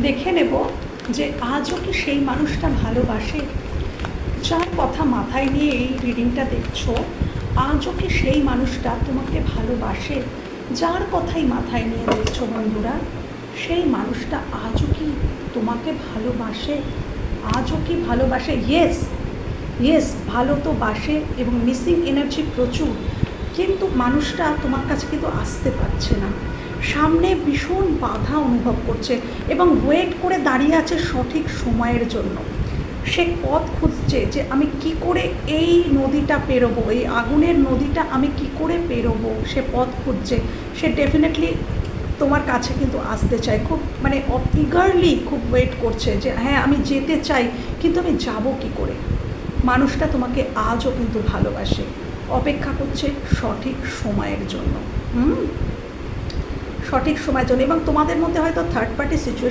দেখে নেব যে আজও কি সেই মানুষটা ভালোবাসে, যার কথা মাথায় নিয়ে এই রিডিংটা দেখছো। আজও কি সেই মানুষটা তোমাকে ভালোবাসে, যার কথাই মাথায় নিয়ে দেখছো বন্ধুরা, সেই মানুষটা আজও কি তোমাকে ভালোবাসে, আজও কি ভালোবাসে? ইয়েস, ইয়েস, ভালো তো বাসে এবং মিসিং এনার্জি প্রচুর, কিন্তু মানুষটা তোমার কাছে কিন্তু আসতে পারছে না, সামনে ভীষণ বাধা অনুভব করছে এবং ওয়েট করে দাঁড়িয়ে আছে সঠিক সময়ের জন্য। সে পথ খুঁজছে যে আমি কি করে এই নদীটা পেরোবো, এই আগুনের নদীটা আমি কি করে পেরোবো, সে পথ খুঁজছে। সে ডেফিনেটলি তোমার কাছে কিন্তু আসতে চায়, খুব মানে ইগারলি খুব ওয়েট করছে যে হ্যাঁ আমি যেতে চাই, কিন্তু আমি যাব কি করে। মানুষটা তোমাকে আজও কিন্তু ভালোবাসে, অপেক্ষা করছে সঠিক সময়ের জন্য। সঠিক সময়ের জন্য। এবং তোমাদের মধ্যে হয়তো থার্ড পার্টি সিচুয়েশন